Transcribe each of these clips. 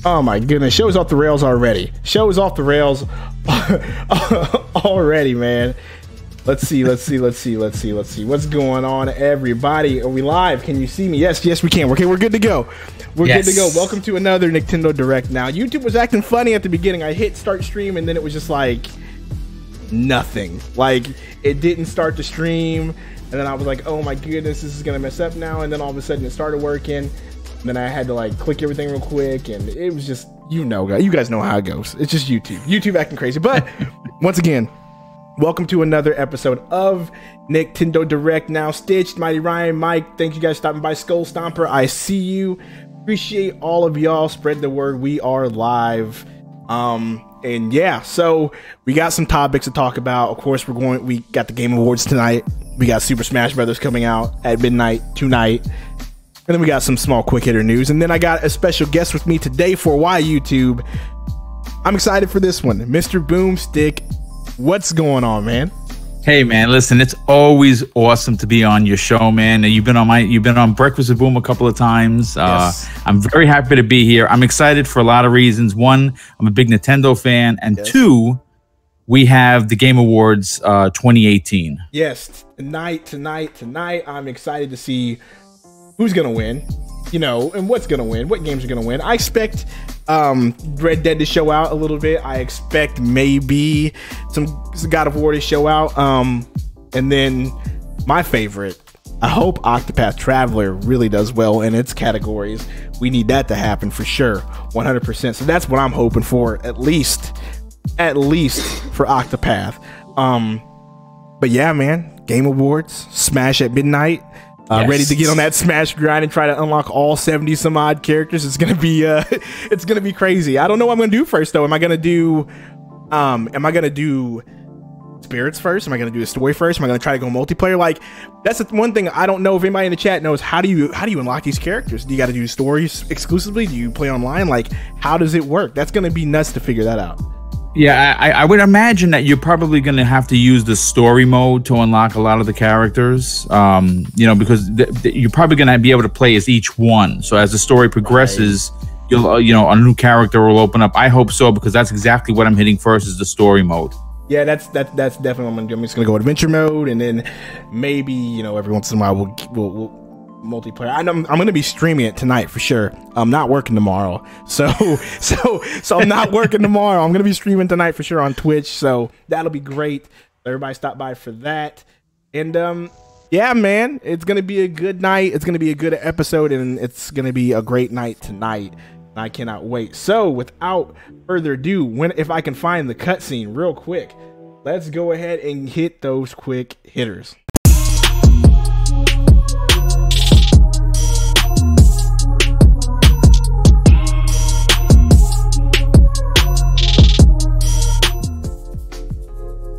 Oh my goodness, show's off the rails already. Show's off the rails already, man. Let's see. What's going on, everybody? Are we live? Can you see me? Yes, we can. Okay, we're good to go. We're good to go. Welcome to another Nicktendo Direct Now. YouTube was acting funny at the beginning. I hit start stream and then it was just like nothing. Like it didn't start the stream, and then I was like, oh my goodness, this is gonna mess up now. And then all of a sudden it started working. Then I had to like click everything real quick, and it was just, you guys know how it goes. It's just YouTube acting crazy. But once again, welcome to another episode of Nicktendo Direct Now. Stitched, Mighty Ryan, Mike, thank you guys for stopping by. Skull Stomper, I see you. Appreciate all of y'all. Spread the word. We are live. And yeah, so we got some topics to talk about. Of course, we got the Game Awards tonight. We got Super Smash Brothers coming out at midnight tonight. And then we got some small quick hitter news. And then I got a special guest with me today for Why YouTube. I'm excited for this one. Mr. Boomstick, what's going on, man? Hey man, listen, it's always awesome to be on your show, man. You've been on Breakfast with Boom a couple of times. Yes. I'm very happy to be here. I'm excited for a lot of reasons. One, I'm a big Nintendo fan, and two, we have the Game Awards 2018. Yes, tonight. I'm excited to see who's gonna win, and what's gonna win, what games are gonna win. I expect Red Dead to show out a little bit. I expect maybe some God of War to show out, and then my favorite, I hope Octopath Traveler really does well in its categories. We need that to happen for sure, 100%. So that's what I'm hoping for, at least for Octopath. But yeah, man, Game Awards, Smash at midnight. Yes. Ready to get on that Smash grind and try to unlock all 70 some odd characters. It's gonna be crazy. I don't know what I'm gonna do first though. Am I gonna do spirits first? Am I gonna do a story first? Am I gonna try to go multiplayer? Like, that's the one thing I don't know if anybody in the chat knows. How do you unlock these characters? Do you got to do stories exclusively? Do you play online? Like, how does it work? That's gonna be nuts to figure that out. Yeah, I would imagine that you're probably going to have to use the story mode to unlock a lot of the characters, because you're probably going to be able to play as each one. So as the story progresses, you'll, a new character will open up. I hope so, because that's exactly what I'm hitting first, is the story mode. Yeah, that's definitely what I'm going to do. I'm just going to go adventure mode, and then maybe, every once in a while we'll multiplayer. I'm going to be streaming it tonight for sure. I'm not working tomorrow, so I'm not working tomorrow. I'm going to be streaming tonight for sure on Twitch, so that'll be great. Everybody stop by for that. And yeah, man, it's going to be a good night. It's going to be a good episode, and it's going to be a great night tonight. I cannot wait. So without further ado, if I can find the cutscene real quick, let's go ahead and hit those quick hitters.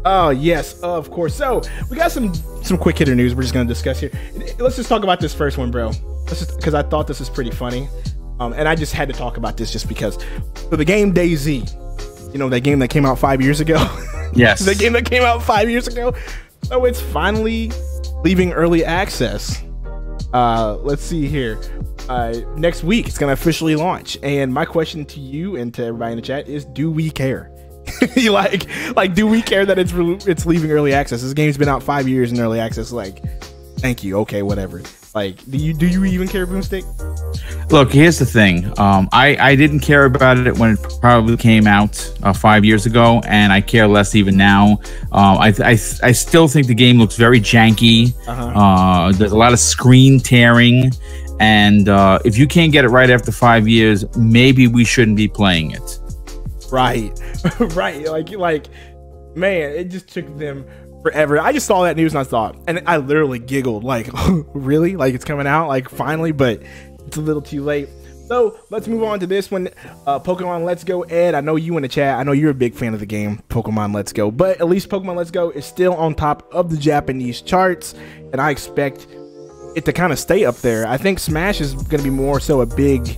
Oh yes, of course. So we got some quick hitter news we're just gonna discuss here. Let's just talk about this first one, bro. Because I thought this was pretty funny, and I just had to talk about this just because. So the game DayZ, that game that came out 5 years ago. Yes. The game that came out 5 years ago. So it's finally leaving early access. Let's see here. Next week it's gonna officially launch. And my question to you and to everybody in the chat is: do we care? like do we care that it's leaving early access? This game's been out 5 years in early access. Like, thank you, okay, whatever. Like, do you even care, Boomstick? Look, here's the thing. I didn't care about it when it probably came out 5 years ago, and I care less even now. I still think the game looks very janky. There's a lot of screen tearing, and if you can't get it right after 5 years, maybe we shouldn't be playing it. Right. Like, man, it just took them forever. I just saw that news and I thought, and I literally giggled, like, really? Like, it's coming out, like, finally, but it's a little too late. So let's move on to this one. Pokemon Let's Go. Ed, I know you in the chat. I know you're a big fan of the game, Pokemon Let's Go, but at least Pokemon Let's Go is still on top of the Japanese charts, and I expect it to kind of stay up there. I think Smash is going to be more so a big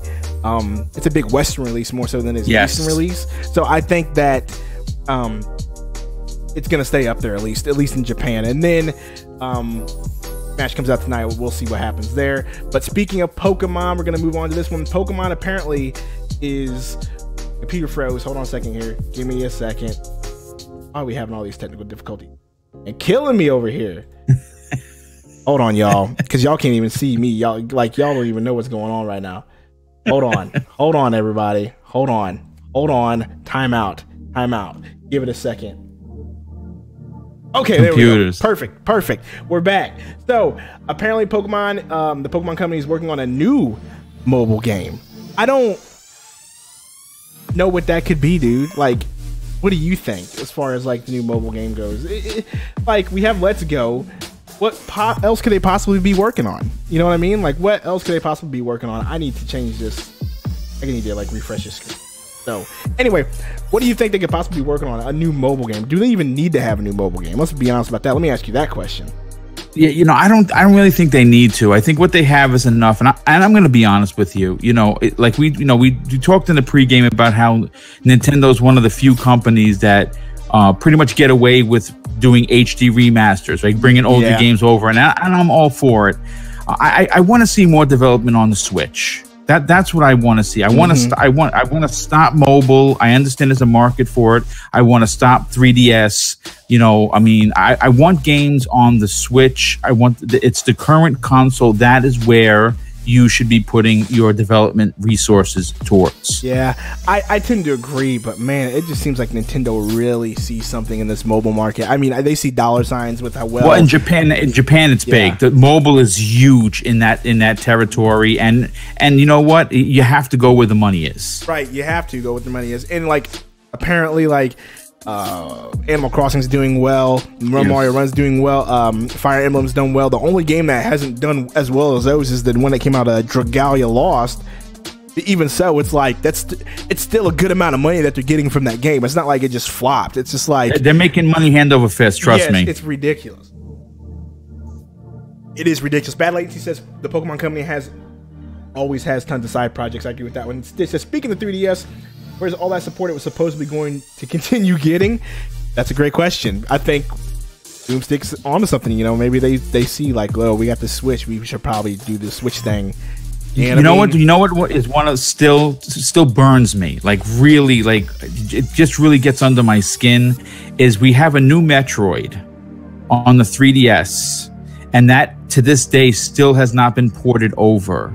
it's a big Western release more so than it's Eastern release. So I think that it's gonna stay up there at least in Japan. And then Smash comes out tonight. We'll see what happens there. But speaking of Pokemon, we're gonna move on to this one. Pokemon apparently is computer froze. Hold on a second here. Give me a second. Why are we having all these technical difficulties and killing me over here? Hold on, y'all, because y'all can't even see me. Y'all don't even know what's going on right now. Hold on, everybody. Hold on. Time out. Give it a second. Okay, Computers. There we go. Perfect. We're back. So apparently, the Pokemon Company is working on a new mobile game. I don't know what that could be, dude. Like, what do you think as far as like the new mobile game goes? Like, we have Let's Go. What else could they possibly be working on? You know what I mean? Like, what else could they possibly be working on? I need to change this. I need to like refresh this screen. So anyway, what do you think they could possibly be working on? A new mobile game? Do they even need to have a new mobile game? Let's be honest about that. Let me ask you that question. Yeah, you know, I don't really think they need to. I think what they have is enough. And I'm going to be honest with you. You know, like we talked in the pregame about how Nintendo's one of the few companies that pretty much get away with doing HD remasters, like bringing older games over, and I'm all for it. I want to see more development on the Switch. That's what I want to see. I want to stop mobile. I understand there's a market for it. I want to stop 3DS. You know, I mean, I want games on the Switch. It's the current console. That is where you should be putting your development resources towards. Yeah, I tend to agree, but man, it just seems like Nintendo really sees something in this mobile market. I mean, they see dollar signs with how well. Well, in Japan it's big. The mobile is huge in that territory, and you know what? You have to go where the money is. Right, you have to go where the money is, and like apparently, like Animal Crossing's doing well, Mario Run's doing well, Fire Emblem's done well. The only game that hasn't done as well as those is the one that came out, Dragalia Lost. Even so, it's like it's still a good amount of money that they're getting from that game. It's not like it just flopped. It's just like they're making money hand over fist. Trust me, it's ridiculous. It is ridiculous. Bad Latency says the Pokemon Company always has tons of side projects. I agree with that one. It says, speaking of 3DS, where's all that support it was supposedly going to continue getting? That's a great question. I think Boomstick's onto something. You know, maybe they see like, oh, we got the Switch. We should probably do the Switch thing. You know what is one of still burns me, like really, like it just really gets under my skin, is we have a new Metroid on the 3DS, and that to this day still has not been ported over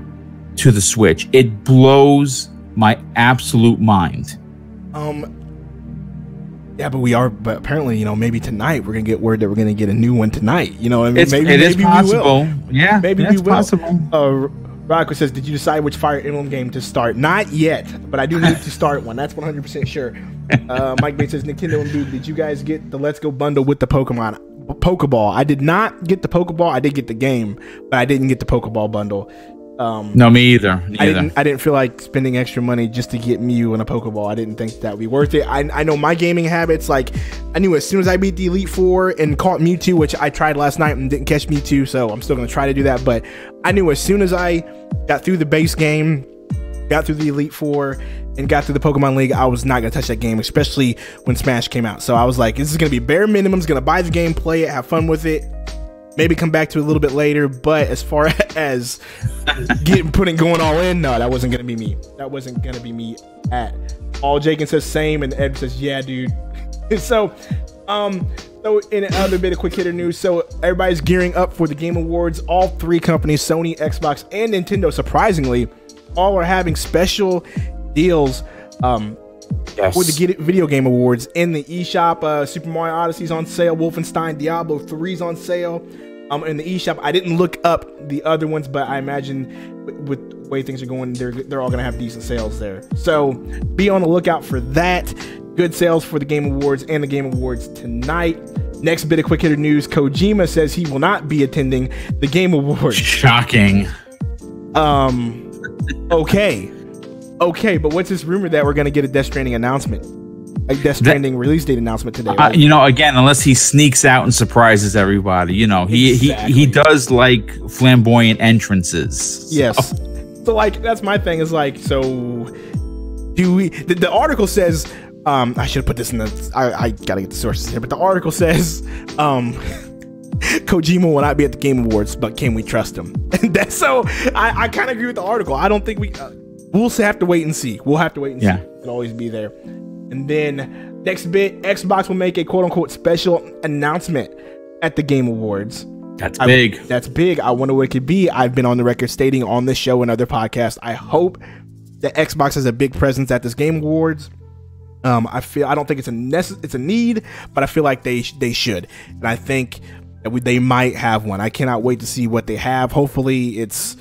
to the Switch. It blows my absolute mind. Yeah, but apparently, you know, maybe tonight we're gonna get word that we're gonna get a new one tonight. You know what I mean? It is possible. Yeah, maybe we will. Possible. Rocco says, did you decide which Fire Emblem game to start? Not yet, but I do need to start one. That's 100% sure. Mike Bates says, Nintendo and Boom, did you guys get the Let's Go bundle with the Pokeball? I did not get the Pokeball. I did get the game, but I didn't get the Pokeball bundle. No, me either. I didn't feel like spending extra money just to get Mew and a Pokeball. I didn't think that would be worth it. I know my gaming habits. Like, I knew as soon as I beat the Elite Four and caught Mewtwo, which I tried last night and didn't catch Mewtwo, so I'm still going to try to do that. But I knew as soon as I got through the base game, got through the Elite Four, and got through the Pokemon League, I was not going to touch that game, especially when Smash came out. So I was like, this is going to be bare minimum. I'm going to buy the game, play it, have fun with it. Maybe come back to it a little bit later, but as far as going all in, no, that wasn't gonna be me. That wasn't gonna be me at all. Jakin says same, and Ed says, yeah, dude. So in another bit of quick hitter news, so everybody's gearing up for the Game Awards. All three companies, Sony, Xbox, and Nintendo, surprisingly, all are having special deals for the Video Game Awards in the eShop. Super Mario Odyssey's on sale. Wolfenstein Diablo 3's on sale. In the eShop, I didn't look up the other ones, but I imagine with the way things are going, they're all gonna have decent sales there. So be on the lookout for that. Good sales for the Game Awards and the Game Awards tonight. Next bit of quick hitter news: Kojima says he will not be attending the Game Awards. Shocking. Okay, but what's this rumor that we're gonna get a Death Stranding announcement? A Death Stranding release date announcement today, right? You know, again, unless he sneaks out and surprises everybody, you know, he does like flamboyant entrances. Yes. So like, that's my thing, is like, so do we, the article says, I should have put this in the, I gotta get the sources here, but the article says, Kojima will not be at the Game Awards, but can we trust him? And that's, so I kind of agree with the article. I don't think we, we'll have to wait and see. We'll have to wait and see. Yeah. It'll always be there. And then next bit, Xbox will make a quote unquote special announcement at the Game Awards. That's big. That's big. I wonder what it could be. I've been on the record stating on this show and other podcasts, I hope that Xbox has a big presence at this Game Awards. I don't think it's a need, but I feel like they should, and I think that they might have one. I cannot wait to see what they have. Hopefully it's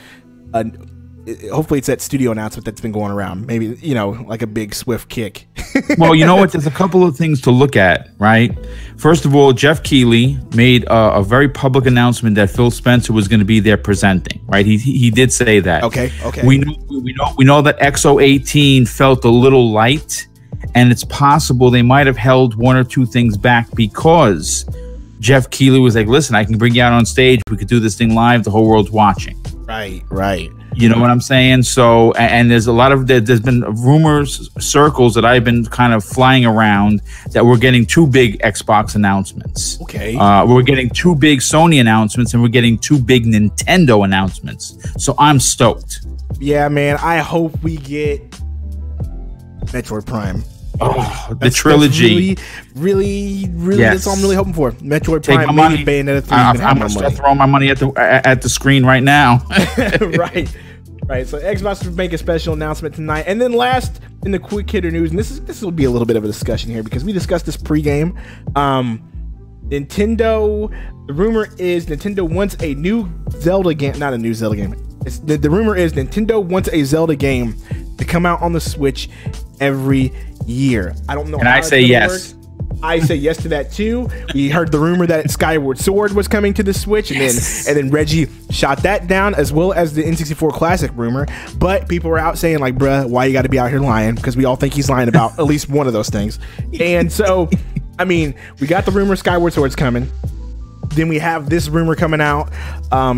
that studio announcement that's been going around. Maybe, you know, like a big swift kick. Well, you know what? There's a couple of things to look at, right? First of all, Jeff Keighley made a very public announcement that Phil Spencer was going to be there presenting, right? He did say that. Okay. We know that XO18 felt a little light, and it's possible they might have held one or two things back because Jeff Keighley was like, listen, I can bring you out on stage. We could do this thing live. The whole world's watching. Right. You know what I'm saying? So, and there's been rumors, circles that I've been kind of flying around that we're getting two big Xbox announcements. Okay. We're getting two big Sony announcements, and we're getting two big Nintendo announcements. So I'm stoked. Yeah, man. I hope we get Metroid Prime. Oh, the trilogy. That's really, yes. That's all I'm really hoping for. Metroid Take Prime, my maybe money. Bayonetta 3. I'm gonna start throwing my money at the screen right now. Right. So Xbox will make a special announcement tonight, and then last in the quick hitter news, and this will be a little bit of a discussion here because we discussed this pregame. Nintendo. The rumor is Nintendo wants a new Zelda game, not a new Zelda game. The rumor is Nintendo wants a Zelda game to come out on the Switch every year. I don't know. And I say yes. I say yes to that too. We heard the rumor that Skyward Sword was coming to the Switch, and then Reggie shot that down, as well as the N64 Classic rumor. But people were out saying like, "Bruh, why you got to be out here lying?" Because we all think he's lying about at least one of those things. And so, I mean, we got the rumor Skyward Sword's coming. Then we have this rumor coming out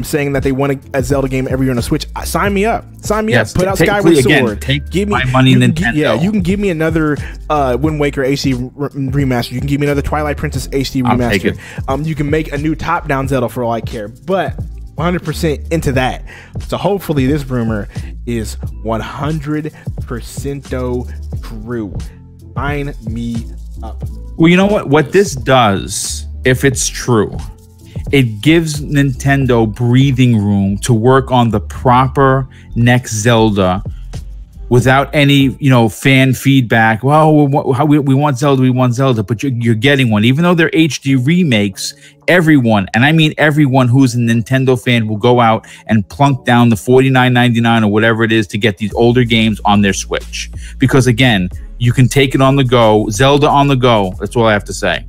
saying that they want a Zelda game every year on the Switch. Sign me up. Put out Skyward Sword. Give me my money, Nintendo. You can give me another Wind Waker HD remaster. You can give me another Twilight Princess HD remaster. You can make a new top-down Zelda for all I care. But 100% into that. So hopefully this rumor is 100% true. Sign me up. Well, you know what? What this does, if it's true, it gives Nintendo breathing room to work on the proper next Zelda without any, fan feedback. Well, we want Zelda, but you're getting one. Even though they're HD remakes, everyone, and I mean everyone who's a Nintendo fan, will go out and plunk down the $49.99 or whatever it is to get these older games on their Switch. Because again, you can take it on the go. Zelda on the go. That's all I have to say.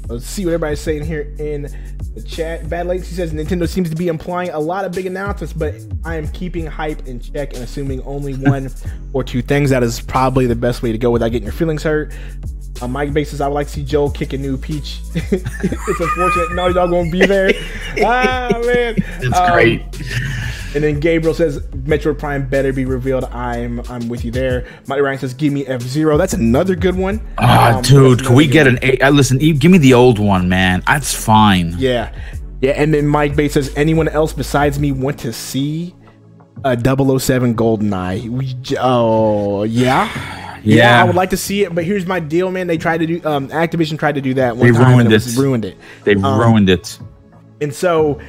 Let's see what everybody's saying here in the chat. Bad Latency says Nintendo seems to be implying a lot of big announcements, but I am keeping hype in check and assuming only one or two things. That is probably the best way to go without getting your feelings hurt. Mike Bates says, I would like to see Joel kick a new Peach. It's unfortunate Naughty Dog won't be there. Man. That's great. And then Gabriel says, Metroid Prime better be revealed. I'm with you there. Mighty Ryan says, give me F-Zero. That's another good one. Dude, can we get an A? Listen, give me the old one, man. That's fine. Yeah. And then Mike Bates says, anyone else besides me want to see a 007 GoldenEye? Yeah, I would like to see it, but here's my deal, man. They tried to do Activision tried to do that one time and ruined it. They ruined it. And so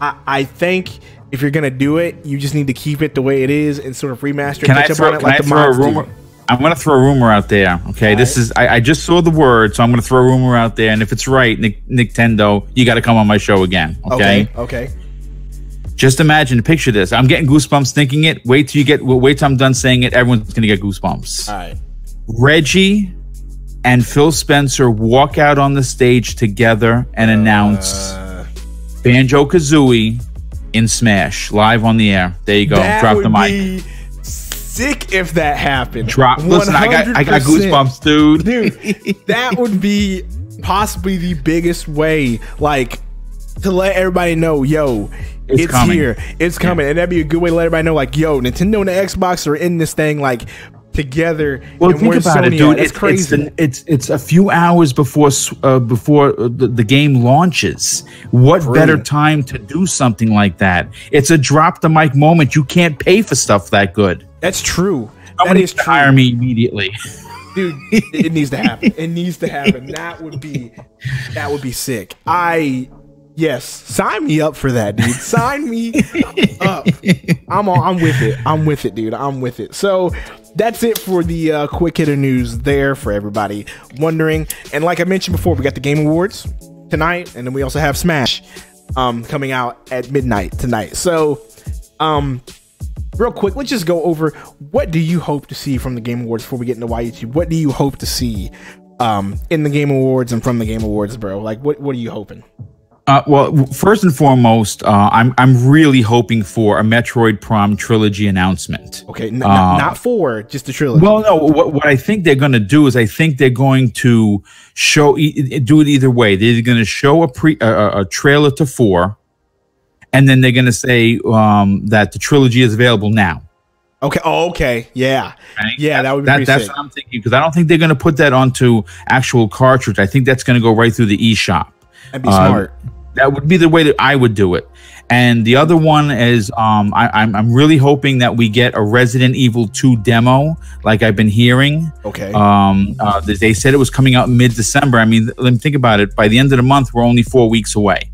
I think if you're gonna do it, you just need to keep it the way it is and sort of remaster it. Can I throw a rumor? I'm gonna throw a rumor out there. Okay, this is I just saw the word, so I'm gonna throw a rumor out there, and if it's right, Nintendo, you got to come on my show again. Okay. Just imagine, picture this. I'm getting goosebumps thinking it. Wait till I'm done saying it. Everyone's gonna get goosebumps. All right. Reggie and Phil Spencer walk out on the stage together and announce Banjo-Kazooie in Smash live on the air. There you go. Drop the mic. Sick if that happened. Listen, I got goosebumps, dude. That would be possibly the biggest way, like, to let everybody know, yo, it's coming. Here. It's coming. And that'd be a good way to let everybody know, like, yo, Nintendo and the Xbox are in this thing, like, together. Well, think about it, dude. It's crazy. It's a few hours before the game launches. What better time to do something like that? It's a drop the mic moment. You can't pay for stuff that good. That's true. Somebody needs to hire me immediately. Dude, it needs to happen. It needs to happen. That would be sick. Yes, sign me up for that, dude. Sign me up. I'm with it. I'm with it, dude. I'm with it. So that's it for the quick hitter news there for everybody wondering. And like I mentioned before, we got the Game Awards tonight, and then we also have Smash coming out at midnight tonight. So real quick, let's just go over what do you hope to see from the Game Awards before we get into YouTube. What do you hope to see in the Game Awards and from the Game Awards, bro? Like, what are you hoping? Well, first and foremost, I'm really hoping for a Metroid Prime trilogy announcement. Okay, not 4, just the trilogy. Well, no, what I think they're going to do is I think they're going to do it either way. They're either going to show a trailer to 4, and then they're going to say that the trilogy is available now. Okay. Oh, okay. Yeah. Right? Yeah, that would be that's sick. what I'm thinking, because I don't think they're going to put that onto actual cartridge. I think that's going to go right through the eShop. That'd be smart. That would be the way that I would do it. And the other one is I'm really hoping that we get a Resident Evil 2 demo, like I've been hearing. Okay. They said it was coming out mid-December. I mean, let me think about it. By the end of the month, we're only 4 weeks away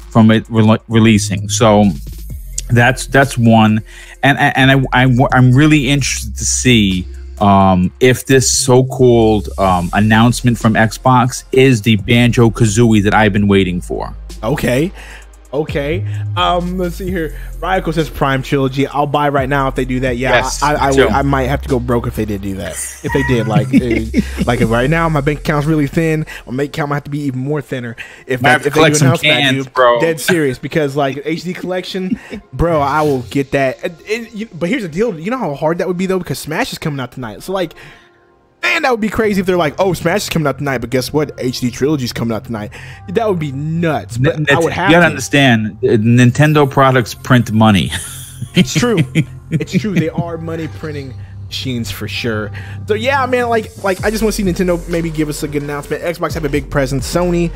from it releasing. So that's one. And I'm really interested to see if this so-called announcement from Xbox is the Banjo-Kazooie that I've been waiting for. Okay. Let's see here. Ryoko says Prime Trilogy. I'll buy right now if they do that. Yeah, yes, I might have to go broke if they did do that. If they did, like right now, my bank account's really thin. My bank account might have to be even more thinner if they do announce that, dude. Bro. Dead serious, because like HD collection, bro, I will get that. But here's the deal. You know how hard that would be though, because Smash is coming out tonight. So like, man, that would be crazy if they're like, oh, Smash is coming out tonight, but guess what? HD Trilogy is coming out tonight. That would be nuts. But I would have you gotta understand, Nintendo products print money. It's true. It's true. They are money printing machines for sure. So yeah, man, like I just want to see Nintendo maybe give us a good announcement. Xbox have a big presence. Sony,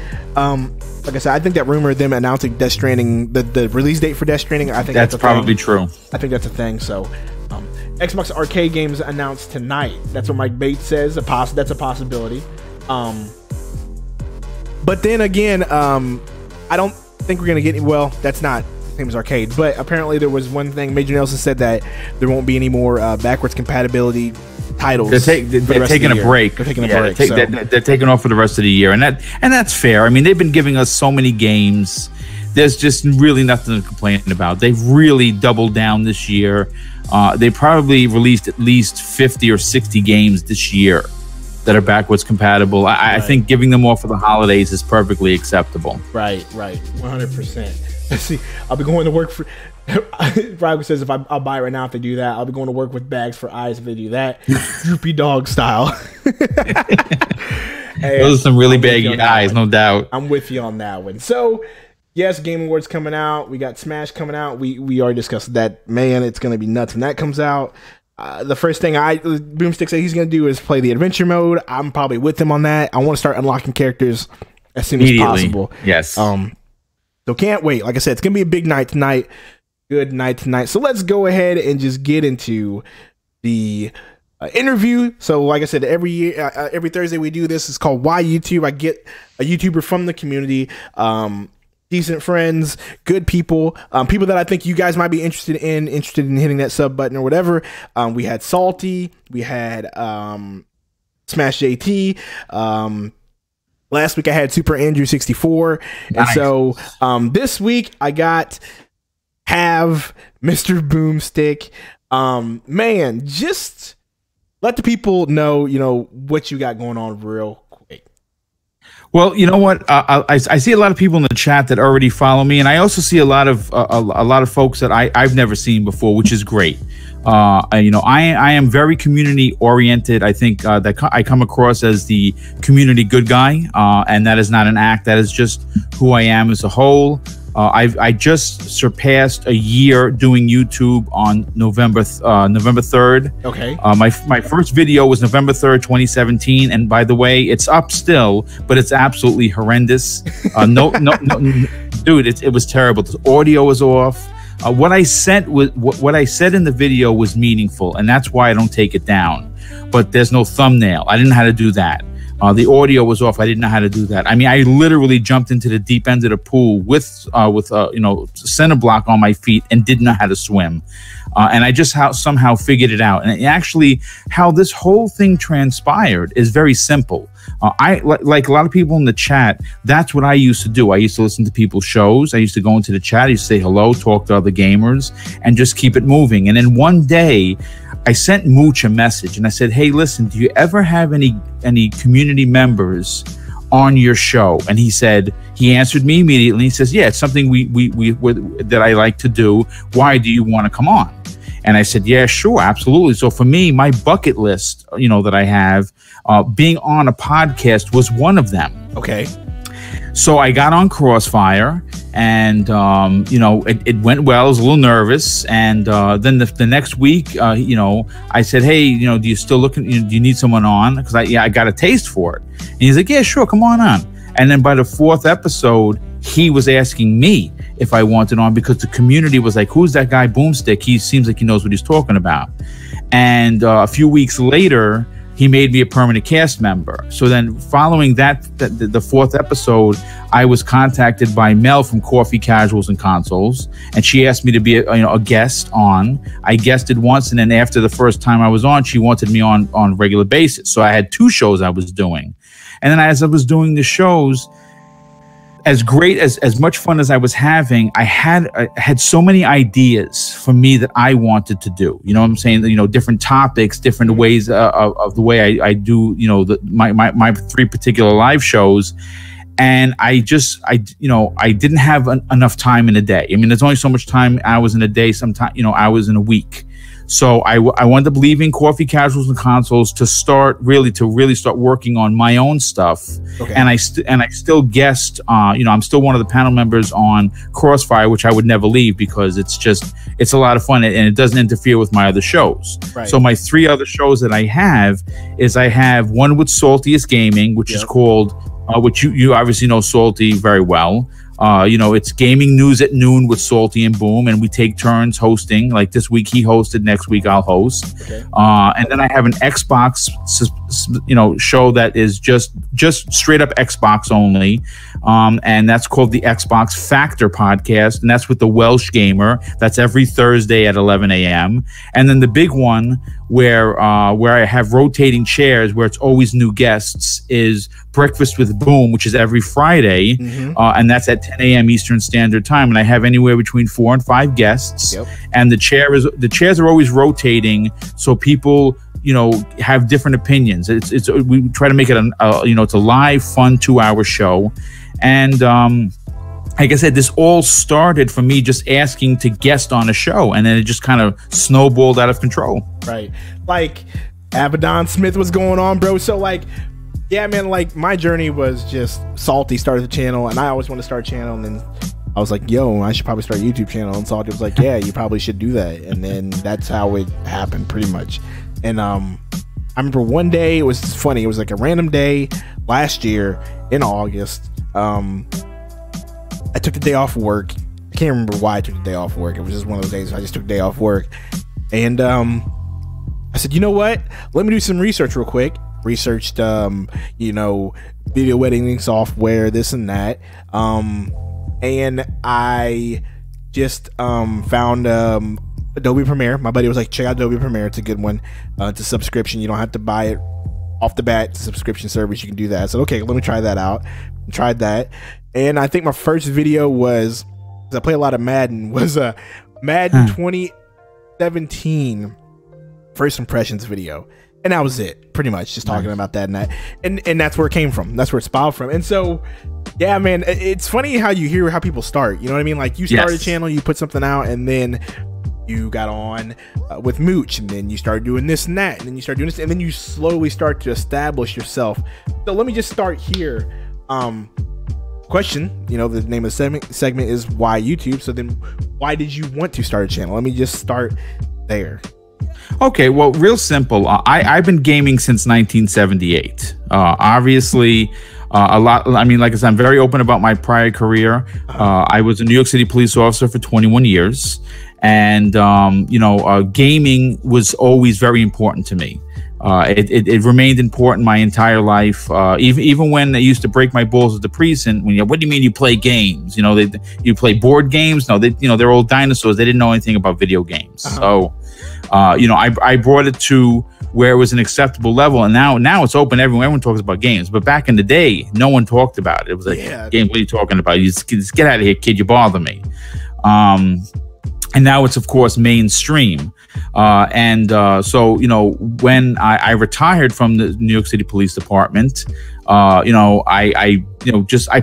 like I said, I think that rumor of them announcing Death Stranding, the release date for Death Stranding, I think that's probably true. I think that's a thing. So Xbox arcade games announced tonight. That's what Mike Bates says. That's a possibility. But then again, I don't think we're gonna get any. Well, that's not the same as arcade. But apparently, there was one thing. Major Nelson said that there won't be any more backwards compatibility titles. They're taking a break. They're taking a break. They're taking off for the rest of the year, and that's fair. I mean, they've been giving us so many games. There's just really nothing to complain about. They've really doubled down this year. They probably released at least 50 or 60 games this year that are backwards compatible. I think giving them all for the holidays is perfectly acceptable. Right, 100%. Let's see, I'll be going to work for. Rygo says if I'll buy it right now if they do that. I'll be going to work with bags for eyes if they do that. Droopy dog style. Hey, those are some really baggy eyes, no doubt. I'm with you on that one. So. Yes, Game Awards coming out. We got Smash coming out. We already discussed that. Man, it's going to be nuts when that comes out. The first thing Boomstick said he's going to do is play the adventure mode. I'm probably with him on that. I want to start unlocking characters as soon as possible. Yes. So can't wait. Like I said, it's going to be a big night tonight. Good night tonight. So let's go ahead and just get into the interview. So like I said, every Thursday we do this. It's called Why YouTube. I get a YouTuber from the community. Decent friends, good people, people that I think you guys might be interested in hitting that sub button or whatever. We had Salty, we had Smash JT. Last week I had Super Andrew 64, nice. And so this week I got Mr. Boomstick. Man, just let the people know, what you got going on real quick. Well, you know what? I see a lot of people in the chat that already follow me, and I also see a lot of folks that I've never seen before, which is great. I am very community oriented. I think that I come across as the community good guy, and that is not an act. That is just who I am as a whole. I just surpassed a year doing YouTube on November 3rd. Okay. My first video was November 3rd, 2017, and by the way, it's up still, but it's absolutely horrendous. No, dude, it was terrible. The audio was off. what I said in the video was meaningful, and that's why I don't take it down. But there's no thumbnail. I didn't know how to do that. The audio was off. I didn't know how to do that. I mean, I literally jumped into the deep end of the pool with center block on my feet and didn't know how to swim. And I just somehow figured it out. And actually, how this whole thing transpired is very simple. Like a lot of people in the chat, that's what I used to do. I used to listen to people's shows. I used to go into the chat. I used to say hello, talk to other gamers, and just keep it moving. And then one day, I sent Mooch a message, and I said, "Hey, listen, do you ever have any community members on your show?" And he answered me immediately. He says, "Yeah, it's something that I like to do. Why do you want to come on?" And I said, "Yeah, sure, absolutely." So for me, my bucket list, that I have, being on a podcast was one of them. Okay. So I got on Crossfire, and it went well. I was a little nervous, and then the next week, I said, "Hey, do you still looking? Do you need someone on?" Because I got a taste for it. And he's like, "Yeah, sure, come on." And then by the 4th episode, he was asking me if I wanted on, because the community was like, "Who's that guy Boomstick? He seems like he knows what he's talking about." And a few weeks later, he made me a permanent cast member. So then following the 4th episode, I was contacted by Mel from Coffee Casuals and Consoles, and she asked me to be a guest on. I guested once, and then after the first time I was on, she wanted me on a regular basis. So I had 2 shows I was doing. And then as I was doing the shows, as great as much fun as I was having, I had so many ideas for me that I wanted to do. You know what I'm saying? Different topics, different ways of the way I do. My 3 particular live shows, and I didn't have enough time in a day. I mean, there's only so much time, hours in a day. Sometimes hours in a week. So I wound up leaving Coffee Casuals and Consoles to really start working on my own stuff. Okay. And I still guest. I'm still one of the panel members on Crossfire, which I would never leave, because it's a lot of fun, and it doesn't interfere with my other shows. Right. So my 3 other shows that I have one with Saltiest Gaming, which is called, which you obviously know Salty very well. It's gaming news at noon with Salty and Boom, and we take turns hosting. Like this week he hosted, next week I'll host. Okay. And then I have an Xbox, show that is just straight up Xbox only, and that's called the Xbox Factor Podcast, and that's with the Welsh Gamer. That's every Thursday at 11 a.m. And then the big one, where I have rotating chairs, where it's always new guests, is Breakfast with Boom, which is every Friday, and that's at 10 a.m. Eastern Standard Time. And I have anywhere between 4 and 5 guests, and the chairs are always rotating, so people have different opinions. We try to make it it's a live, fun 2-hour show, and like I said, this all started from me just asking to guest on a show, and then it just kind of snowballed out of control. Right. Like, Abaddon Smith was going on, bro. So, like, yeah, man, like, my journey was just Salty started the channel, and I always wanted to start a channel, and then I was like, yo, I should probably start a YouTube channel. And Salty was like, yeah, you probably should do that. And then that's how it happened, pretty much. And I remember one day, it was funny. It was like a random day last year in August. I took the day off work. I can't remember why I took the day off work. It was just one of those days I just took the day off work. And I said, you know what? Let me do some research real quick. Researched, video editing software, this and that. And I just found Adobe Premiere. My buddy was like, check out Adobe Premiere. It's a good one. It's a subscription. You don't have to buy it off the bat. It's a subscription service. You can do that. I said, okay, let me try that out. Tried that. And I think my first video was, because I play a lot of Madden, was a Madden 2017 first impressions video. And that was it, pretty much, just talking about that and that. And that's where it came from. That's where it spiraled from. And so, yeah, man, it's funny how you hear how people start. You know what I mean? Like, you start a channel, you put something out, and then you got on with Mooch, and then you started doing this and that, and then you start doing this, and then you slowly start to establish yourself. So let me just start here. Question, the name of the segment is why YouTube. So then why did you want to start a channel? Let me just start there. Okay, well, real simple. I've been gaming since 1978. Obviously, a lot. I mean, like I said, I'm very open about my prior career. I was a New York City police officer for 21 years. And, gaming was always very important to me. It remained important my entire life. Even when they used to break my balls at the precinct, what do you mean you play games? You play board games? No, they're old dinosaurs. They didn't know anything about video games. So, I brought it to where it was an acceptable level, and now it's open everywhere. Everyone talks about games, but back in the day, no one talked about it. It was like, game, what are you talking about? You just get out of here, kid. You bother me. And now it's, of course, mainstream. So, when I retired from the New York City Police Department, I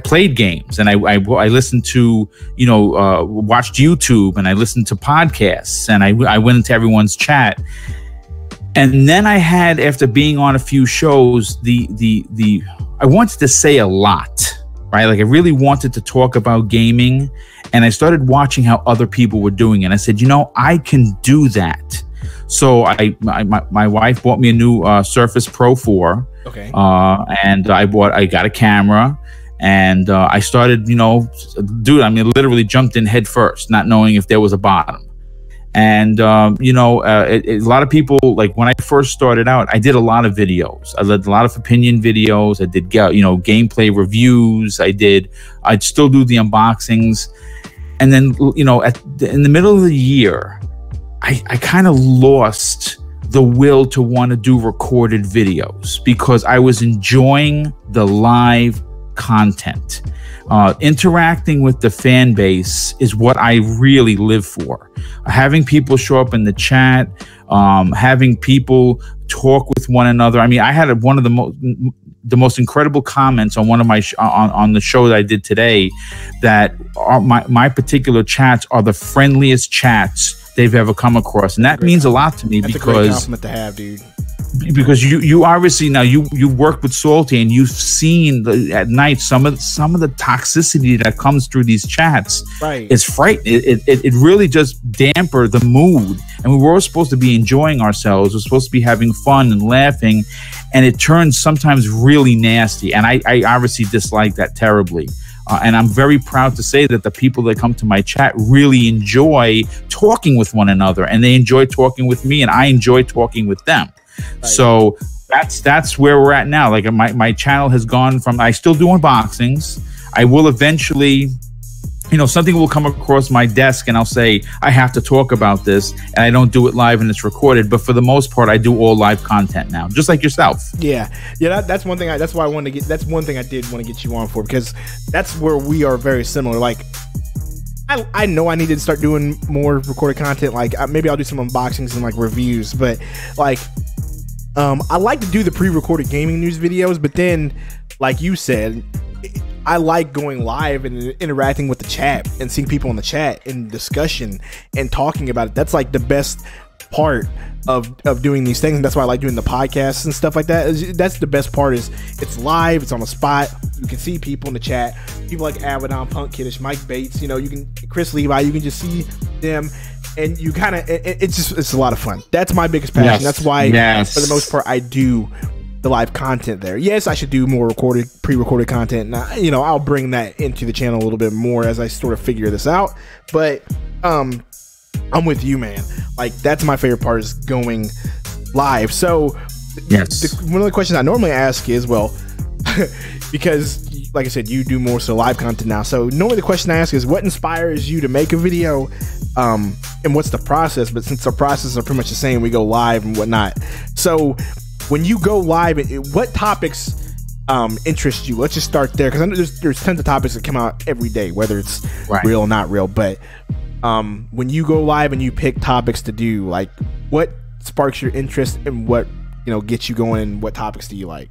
played games, and I listened to, watched YouTube, and I listened to podcasts, and I went into everyone's chat. And then I had, after being on a few shows, I wanted to say a lot, right? Like I really wanted to talk about gaming, and I started watching how other people were doing it. I said, I can do that. So my wife bought me a new Surface Pro 4. Okay. And I got a camera, and I started, literally jumped in head first, not knowing if there was a bottom. And, a lot of people, like when I first started out, I did a lot of videos. I did a lot of opinion videos. I did, gameplay reviews. I'd still do the unboxings. And then, in the middle of the year, I kind of lost the will to want to do recorded videos because I was enjoying the live content. Interacting with the fan base is what I really live for. Having people show up in the chat, having people talk with one another. I mean, I had one of the most incredible comments on one of my on the show that I did today, that my particular chats are the friendliest chats they've ever come across, and that means a lot to me. That's because a great compliment to have, dude. Because you obviously now you work with Salty, and you've seen at night some of the toxicity that comes through these chats. Right, it's frightening. It really just damper the mood, and we were all supposed to be enjoying ourselves. We're supposed to be having fun and laughing, and it turns sometimes really nasty. And I obviously dislike that terribly. And I'm very proud to say that the people that come to my chat really enjoy talking with one another, and they enjoy talking with me, and I enjoy talking with them. Right. So that's where we're at now. Like my channel has gone from, I still do unboxings. I will eventually, something will come across my desk and I'll say, I have to talk about this, and I don't do it live and it's recorded. But for the most part, I do all live content now, just like yourself. Yeah. That's one thing. That's why I wanted to get. That's one thing I did want to get you on for, because that's where we are very similar. Like, I know I need to start doing more recorded content. Like maybe I'll do some unboxings and like reviews, but like, I like to do the pre-recorded gaming news videos, but then, like you said, I like going live and interacting with the chat and seeing people in the chat and discussion and talking about it. That's like the best part of doing these things. And that's why I like doing the podcasts and stuff like that. That's the best part, is it's live, it's on the spot. You can see people in the chat, people like Abaddon, Punk Kiddish, Mike Bates, Chris Levi, you can just see them. And you kind of, it's a lot of fun. That's my biggest passion. Yes. That's why, for the most part, I do the live content there. Yes, I should do more pre-recorded content. And I'll bring that into the channel a little bit more as I sort of figure this out. But I'm with you, man. Like, that's my favorite part, is going live. So, yes, one of the questions I normally ask is, well, because like I said, you do more so live content now. So normally the question I ask is, what inspires you to make a video, and what's the process? But since the processes are pretty much the same, we go live and whatnot. So when you go live, what topics interest you? Let's just start there, because I know there's tons of topics that come out every day, whether it's real or not real. But when you go live and you pick topics to do, like, what sparks your interest and what gets you going, and what topics do you like?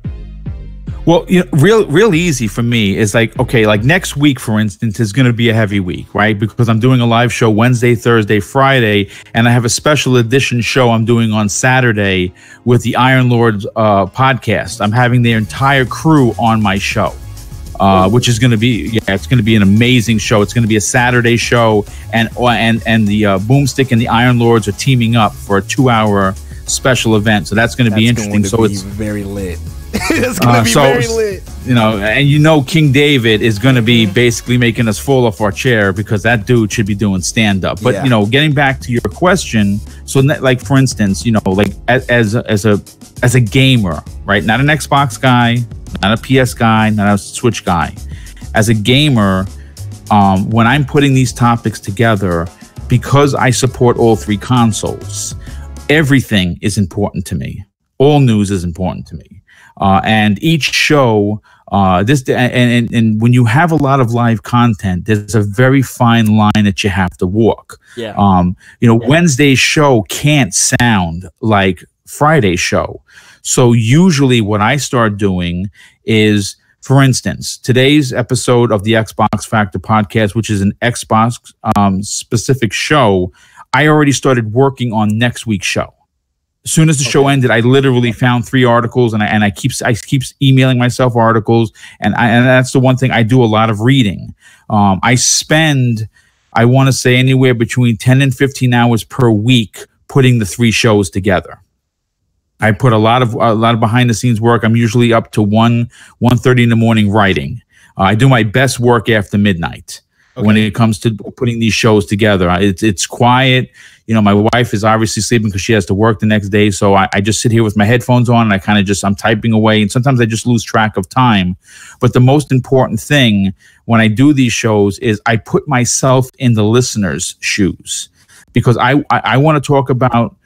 Well, real easy for me is like, okay, like next week, for instance, is going to be a heavy week, right? Because I'm doing a live show Wednesday, Thursday, Friday, and I have a special edition show I'm doing on Saturday with the Iron Lords podcast. I'm having their entire crew on my show, which is going to be, it's going to be an amazing show. It's going to be a Saturday show, and the Boomstick and the Iron Lords are teaming up for a 2-hour special event. So that's going to be interesting. So it's very lit. It's gonna be very lit. You know, and you know King David is going to be basically making us fall off our chair because that dude should be doing stand-up. But, you know, getting back to your question, so like, for instance, you know, like as a gamer, right? Not an Xbox guy, not a PS guy, not a Switch guy. As a gamer, when I'm putting these topics together, because I support all three consoles, everything is important to me. All news is important to me. And each show, and when you have a lot of live content, there's a very fine line that you have to walk. Yeah. You know, Wednesday's show can't sound like Friday's show. So usually what I start doing is, for instance, today's episode of the Xbox Factor podcast, which is an Xbox specific show, I already started working on next week's show. As soon as the show ended, I literally found 3 articles, and I keep emailing myself articles, and that's the one thing I do a lot of reading. I spend, I want to say, anywhere between 10 and 15 hours per week putting the 3 shows together. I put a lot of behind the scenes work. I'm usually up to 1:30 in the morning writing. I do my best work after midnight when it comes to putting these shows together. It's quiet. You know, my wife is obviously sleeping because she has to work the next day. So I just sit here with my headphones on, and I kind of I'm typing away. And sometimes I just lose track of time. But the most important thing when I do these shows is I put myself in the listener's shoes, because I want to talk about,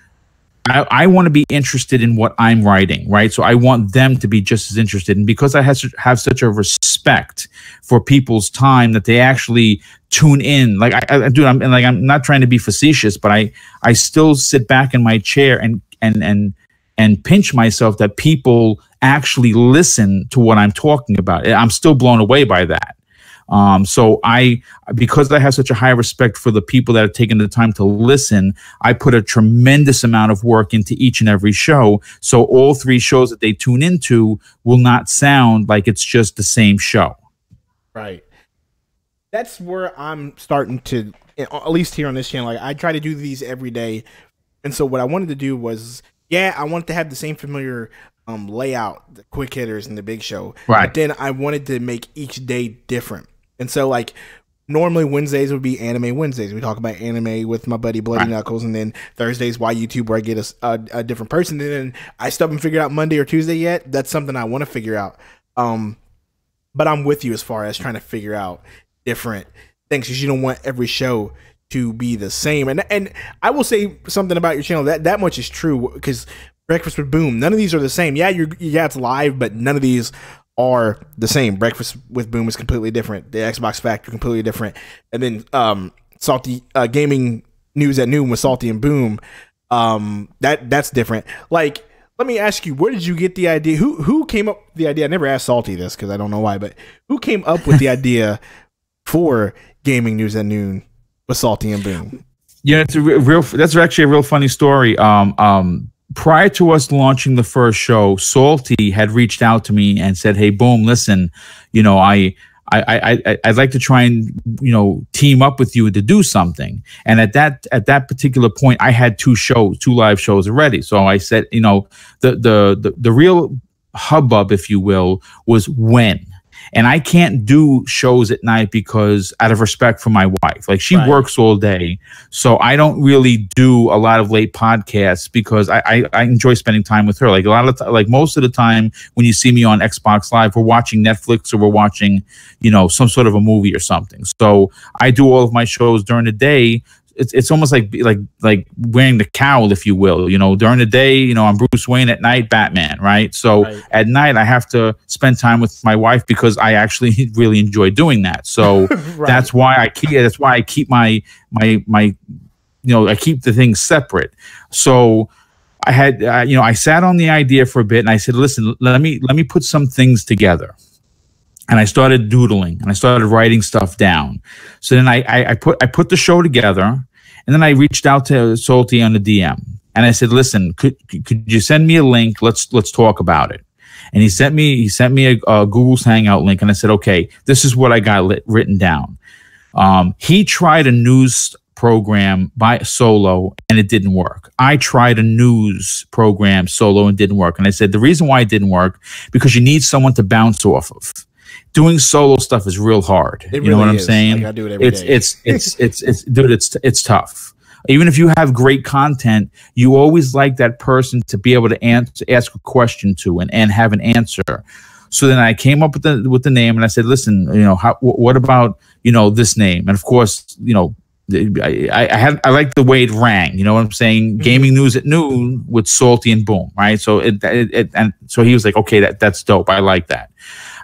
I want to be interested in what I'm writing, right? So I want them to be just as interested. And because I have such a respect for people's time that they actually tune in, like I'm not trying to be facetious, but I still sit back in my chair and pinch myself that people actually listen to what I'm talking about. I'm still blown away by that. So because I have such a high respect for the people that have taken the time to listen, I put a tremendous amount of work into each and every show. So all 3 shows that they tune into will not sound like it's just the same show. Right. That's where I'm starting to, at least here on this channel, like I try to do these every day. And so what I wanted to do was, I wanted to have the same familiar layout, the quick hitters and the big show. Right. But then I wanted to make each day different. And so, like, normally Wednesdays would be Anime Wednesdays. We talk about anime with my buddy Bloody Knuckles. And then Thursdays, Why YouTube, where I get a different person. And then I still haven't figured out Monday or Tuesday yet. That's something I want to figure out. But I'm with you as far as trying to figure out different things, because you don't want every show to be the same. And I will say something about your channel. That much is true, because Breakfast with Boom, none of these are the same. Yeah, it's live, but none of these are the same. Breakfast with Boom is completely different. The Xbox Factor completely different. And then Salty Gaming News at Noon with Salty and Boom, that's different. Like, let me ask you, where did you get the idea? Who came up with the idea? I never asked Salty this because I don't know why, but who came up with the idea for Gaming News at Noon with Salty and Boom? Yeah, that's actually a real funny story. Prior to us launching the first show, Salty had reached out to me and said, "Hey, Boom, listen, you know, I'd like to try and, you know, team up with you to do something." And at that particular point, I had 2 live shows already. So I said, you know, the real hubbub, if you will, was when. And I can't do shows at night because, out of respect for my wife, like she works all day. So I don't really do a lot of late podcasts because I enjoy spending time with her. Like like most of the time when you see me on Xbox Live, we're watching Netflix or we're watching, you know, some sort of a movie or something. So I do all of my shows during the day. It's almost like wearing the cowl, if you will. You know, during the day, you know, I'm Bruce Wayne. At night, Batman. Right. So at night, I have to spend time with my wife because I actually really enjoy doing that. So that's why I keep my you know, I keep the things separate. So I had you know, I sat on the idea for a bit and I said, listen, let me put some things together. And I started doodling and I started writing stuff down. So then I put the show together, and then I reached out to Salty on the DM and I said, listen, could you send me a link? Let's talk about it. And he sent me a Google's Hangout link, and I said, okay, this is what I got written down. He tried a news program by solo and it didn't work. I tried a news program solo and didn't work. And I said, the reason why it didn't work, because you need someone to bounce off of. Doing solo stuff is real hard. It you know really what I'm is. saying? Like, I do it every day. Dude, it's tough. Even if you have great content, you always like that person to be able to ask a question to and have an answer. So then I came up with the name, and I said, listen, what about, this name? And of course, I like the way it rang. You know what I'm saying? Gaming news at noon with Salty and Boom, right? So and so he was like, okay, that's dope. I like that.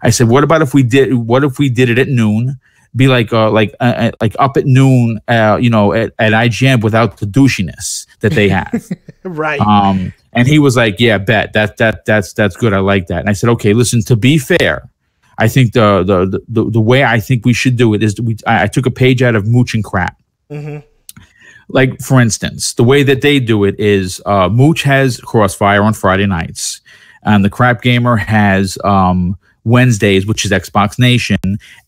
I said, what if we did it at noon? Be like up at noon, at IGN without the douchiness that they have. Right. And he was like, yeah, bet that's good. I like that. And I said, okay, listen, to be fair, I think the way I think we should do it is I took a page out of Mooch and Crap. Mm-hmm. Like, for instance, the way that they do it is Mooch has Crossfire on Friday nights, and the Crap Gamer has Wednesdays, which is Xbox Nation,